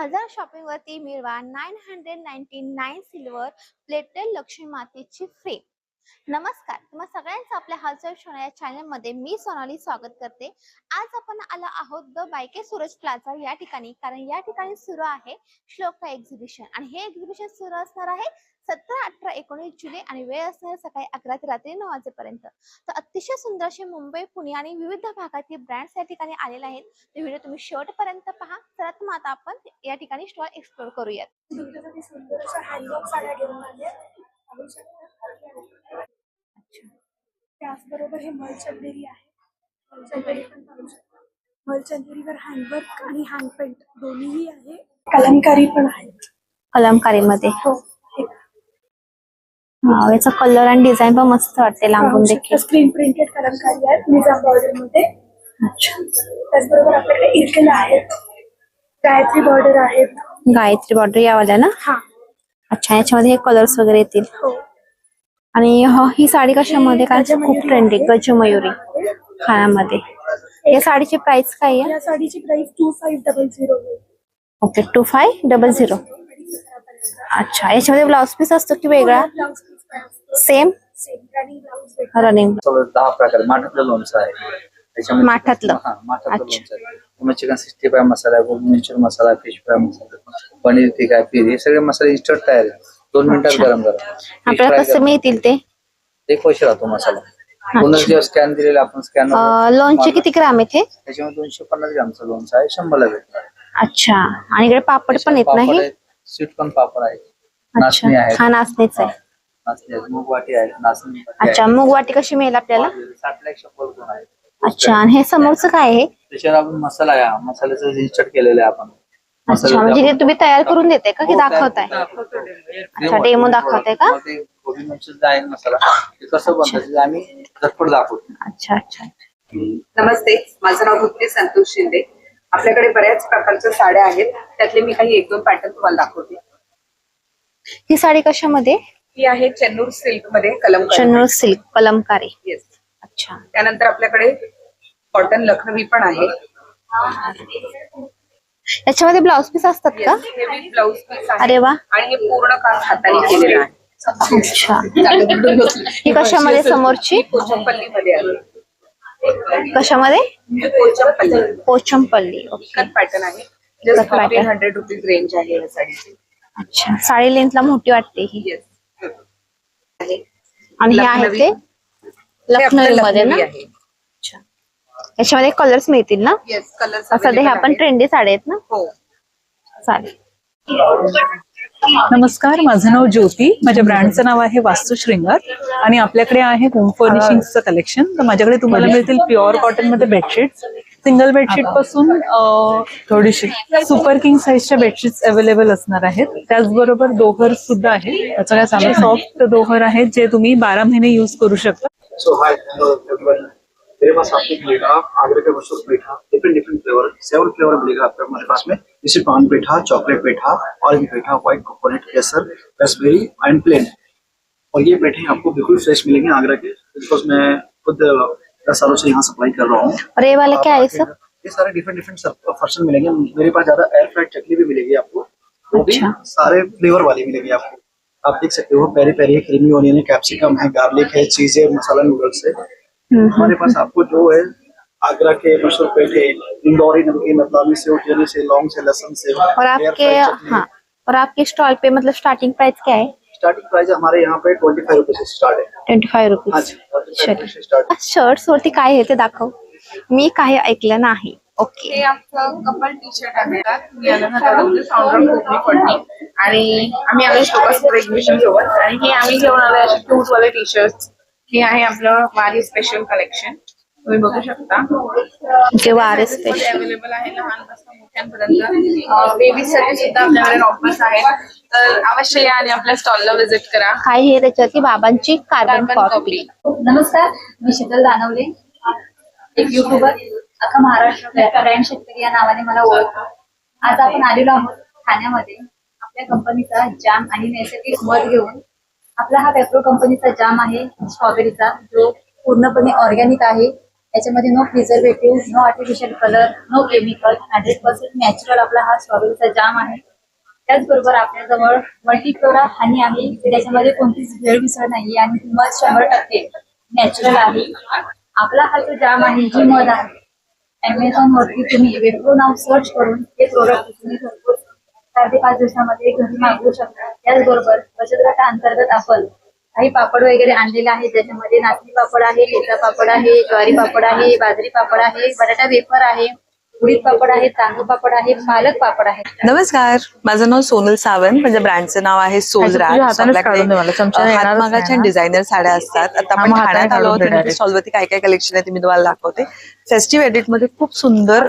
बाजार शॉपिंग वरती मिळवा 999 सिल्वर प्लेटेड लक्ष्मी मातेची फ्रेम। नमस्कार, तुम्हा सगळ्यांचं आपल्या हालचाल शोना या चॅनल मध्ये मी सोनाली स्वागत करते। आज आपण आलो आहोत द बायके सूरज प्लाझा या ठिकाणी, कारण या ठिकाणी सुरू आहे श्लोका एक्झिबिशन आणि हे एक्झिबिशन सुरू असणार आहे 17, 18, 19 जुलै आणि वेळ असणार सकाळी 11 ते रात्री 9 वाजेपर्यंत। तर अतिशय सुंदर असे मुंबई, पुणे आणि विविध भागातील ब्रँड्स या ठिकाणी आलेले आहेत। ते व्हिडिओ तुम्ही शेवटपर्यंत पहा। चला तर आता आपण या ठिकाणी स्टॉल एक्सप्लोर करूयात। तुमच्यासाठी सुंदर अशा हँडवर्क साड्या घेऊन आले। त्याचबरोबर हे मलचंदेरी आहे। मलचंदेरी पण पाहू शकता। मलचंदेरीवर हँडवर्क आणि हँड पेंट दोन्हीही आहे। कलमकारी पण आहे। कलमकारी मध्ये हो, याचा कलर आणि डिझाइन पण मस्त वाटते लांबून देखील। स्क्रीन प्रिंटेड कलमकारी आहे निजाम बॉर्डर मध्ये। अच्छा, त्याचबरोबर आपल्याकडे इरकल आहेत, गायत्री बॉर्डर आहेत। गायत्री बॉर्डर यावाल्या ना? हा, अच्छा, याच्यामध्ये हे कलर्स वगैरे येतील। हो। आणि ही साडी कशामध्ये? कारण खूप ट्रेंडी गजमयुरी खाण्यामध्ये। या साडीची प्राइस काय आहे? या साडीची प्राइस 2500 ओके, 2500। अच्छा, याच्यामध्ये ब्लाउज पीस असतो की वेगळा? सेम रनिंग 10 प्रकार माठातलं लोणचं आहे त्याच्यामध्ये। माठातलं? माठातलं लोणचं आहे त्यामध्ये चिकन 65 मसाला, गोबी मंचुरियन मसाला, फिश फ्राय मसाला, पनीर टिक्का, पीर हे सगळे मसाले इन्स्टंट तयार आहे। 2 मिनिटात गरम गरम आपल्याला कसं मिळतील ते? एक पैसे राहतो मसाला। पुन्हा जे स्कॅन दिलेला आपण स्कॅन लोणचे किती ग्राम आहे? त्याच्यामध्ये 250 ग्रामचं लोणचं आहे, 100 ला भेटणार। अच्छा, आणि इकडे पापड पण येत नाही? स्वीट कॉर्न पापड आहे, अच्छा, नाचणी आहे, हा नाचणीच आहे। नाचणी आहे, मूग वाटी आहे, नाचणी वाटी अच्छा, मूग वाटी कशी मिळेल आपल्याला? 60 ला 100 पण आहे। अच्छा, आणि हे समोरचं काय आहे? त्याच्यावर आपण मसाला आहे, मसाल्याचं इन्स्टंट केलेलं आहे आपण। अच्छा, म्हणजे हे तुम्ही तयार करून देते का की दाखवताय? अच्छा, डेमो दाखवताय का? गोबी मंचुरियन आहे मसाला, ते कसं बनतं ते आम्ही झटपट दाखवतो। अच्छा अच्छा। नमस्ते, माझं नाव भक्ती संतोष शिंदे। आपल्याकडे बऱ्याच प्रकारच्या साड्या आहेत, त्यातले मी काही 1-2 पॅटर्न तुम्हाला दाखवते। ही साडी कशामध्ये? ही आहे चेन्नूर सिल्क मध्ये कलमकारी। चेन्नूर सिल्क कलमकारी। येस। अच्छा, त्यानंतर आपल्याकडे कॉटन लखनवी पण आहे। याच्यामध्ये ब्लाउज पीस असतात का? हे विथ ब्लाउज पीस आहे। अरे वा, आणि हे पूर्ण काम हाताने केलेलं आहे। अच्छा। ही कशामध्ये समोरची? पोचमपल्ली मध्ये आहे। कशामध्ये? पोचमपल्ली पोचमपल्ली। ओके, पॅटर्न आहे। जस्ट 1500 रुपीज रेंज आहे या साडीची। अच्छा, साडी लेंथला मोठी वाटते ही। येस। आणि हे आहे ते लखनवी मध्ये ना? आहे। अच्छा, याच्यामध्ये कलर्स मिळतील ना? येस, कलर्स सध्या ह्या पण ट्रेंडी साड्या आहेत ना? हो। चालेल। नमस्कार, माझं नाव ज्योती, माझ्या ब्रँडचं नाव आहे वास्तू श्रृंगार आणि आपल्याकडे आहे होम फर्निशिंगचं कलेक्शन। तर माझ्याकडे तुम्हाला मिळतील प्युअर कॉटन मध्ये बेडशीट्स, सिंगल बेडशीट पासून थोडीशी सुपर किंग साईजच्या बेडशीट्स अवेलेबल असणार आहेत। त्याचबरोबर दोहर सुद्धा आहे, त्याचा काय चांगला सॉफ्ट दोहर आहेत जे तुम्ही 12 महिने यूज करू शकता। मेरे पास आपको मिलेगा आगरा का मशहूर पेठा, डिफरेंट फ्लेवर, 7 फ्लेवर मिलेगा आपको हमारे पास में। जैसे पान पेठा, चॉकलेट पेठा, ऑरेंज पेठा, व्हाइट कोकोनट, केसर, रास्पबेरी एंड प्लेन। और ये पेठे आपको बिल्कुल फ्रेश मिलेंगे आगरा के, बिकॉज मैं खुद 10 सालों से यहाँ सप्लाई कर रहा हूँ। और ये वाले क्या है सर? ये सारे डिफरेंट फर्शन मिलेंगे। मेरे पास ज्यादा एयर फ्राइड चटनी भी मिलेगी आपको, वो भी सारे फ्लेवर वाली मिलेगी आपको। आप देख सकते हो, पेरी पेरी है, क्रीमी ओनियन है, कैप्सिकम है, गार्लिक है, चीज है, मसाला नूडल्स है। हमारे पास आपको जो है आगरा के मशहूर पेठे, इंदौरी नमकीन, रतलामी से, उज्जैनी से, लौंग से, लहसुन से, और आपके और आपके स्टॉल पे मतलब स्टार्टिंग प्राइस क्या है? स्टार्टिंग प्राइस हमारे यहाँ पे 25 रुपए से स्टार्ट है। 25 रुपीज। शर्ट्स वरती काय आहे ते दाखव, मी काही ऐकलं नाही। ओके, हे आमचं कपल टी शर्ट आहे। मी अनघा फाउंडर कोकणी पडणी आणि आम्ही आलो श्लोका एक्झिबिशन सोबत, आणि हे आम्ही घेऊन आलो असे क्यूट वाले टी शर्ट्स। हे आहे आपलं वारी स्पेशल कलेक्शन, तुम्ही बघू शकता। वारी स्पेशल अवेलेबल आहे लहानपासून मोठ्यांपर्यंत। बेबीसाठी सुद्धा आपल्याकडे ऑफर्स आहेत, तर अवश्य या आणि आपल्या स्टॉलला व्हिजिट करा। काय हे त्याच्यावरती बाबांची कार्बन कॉपी। नमस्कार, मी शीतल दानवले, एक युट्यूबर, अख्खा महाराष्ट्र ब्रँड शेतकरी या नावाने मला ओळखतो। आज आपण आलेलो आहोत ठाण्यामध्ये आपल्या कंपनीचा जाम आणि नैसर्गिक मध घेऊन। आपला हा पेप्रो कंपनीचा जाम आहे स्ट्रॉबेरीचा, जो पूर्णपणे ऑर्गॅनिक आहे याच्यामध्ये no preservative, no artificial colour, no chemical, 100% natural आपला हा स्ट्रॉबेरीचा जाम आहे. त्याचबरोबर आपल्याजवळ मल्टीफ्लोरा हनी आहे, त्याच्यामध्ये कोणतीच भेळमिसळ नाहीये आणि ही मध 100% नॅचरल आहे. आपला हा जो जाम आहे ही मध आहे. अमेझॉन वरती तुम्ही वेप्रो नाव सर्च करून हे प्रोडक्ट तुम्ही घरपोच 4 ते 5 दिवसामध्ये घरी मागवू शकता. त्याचबरोबर बचत गटाअंतर्गत आपण काही पापड वगैरे आणलेले आहे, ज्याच्यामध्ये नाचणी पापड आहे, ठेचा पापड आहे, ज्वारी पापड आहे, बाजरी पापड आहे, बटाटा वेफर आहे, उडीद पापड आहे, तांदूळ पापड आहे, पालक पापड आहे. नमस्कार, माझं नाव सोनल सावंत. माझ्या ब्रँडचं नाव आहे सोल रॅप. हातमागाच्या डिझायनर साड्या असतात. आता आपण ठाण्यात आलो आहोत. स्टॉलवरती काय काय कलेक्शन आहे ते मी तुम्हाला दाखवते. फेस्टिव्ह एडिट मध्ये खूप सुंदर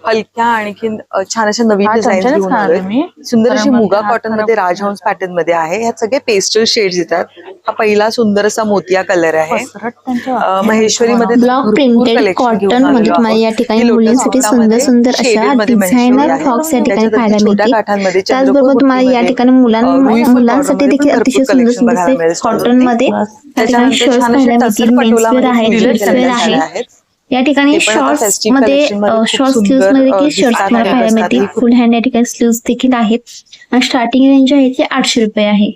हलक्या आणखीन छान अशा नवीन डिझाईन घेऊन आलोय. सुंदर अशी मुगा कॉटन मध्ये राजहंस पॅटर्न मध्ये आहे. ह्यात सगळे पेस्टल शेड्स येतात. हा पहिला सुंदर असा मोतिया कलर आहे. महेश्वरी मध्ये ब्लॉक प्रिंटेड कॉटन मध्ये तुम्हाला या ठिकाणी मुलींसाठी सुंदर सुंदर अशा डिझायनर फ्रॉक्स या ठिकाणी पाहायला मिळतील. त्याचबरोबर तुम्हाला या ठिकाणी मुलांसाठी देखील अतिशय सुंदर सुंदर कॉटन मध्ये या ठिकाणी शर्ट्स पाहायला मिळतील. मेन्सवेअर आहे, जेंट्सवेअर आहे. या ठिकाणी शॉर्ट्स मध्ये शॉर्ट स्लीव्स मध्ये देखील शर्ट्स तुम्हाला पाहायला मिळतील. फुल हँड या ठिकाणी स्लीव्स देखील आहेत आणि स्टार्टिंग रेंज आहे ती 800 रुपये आहे.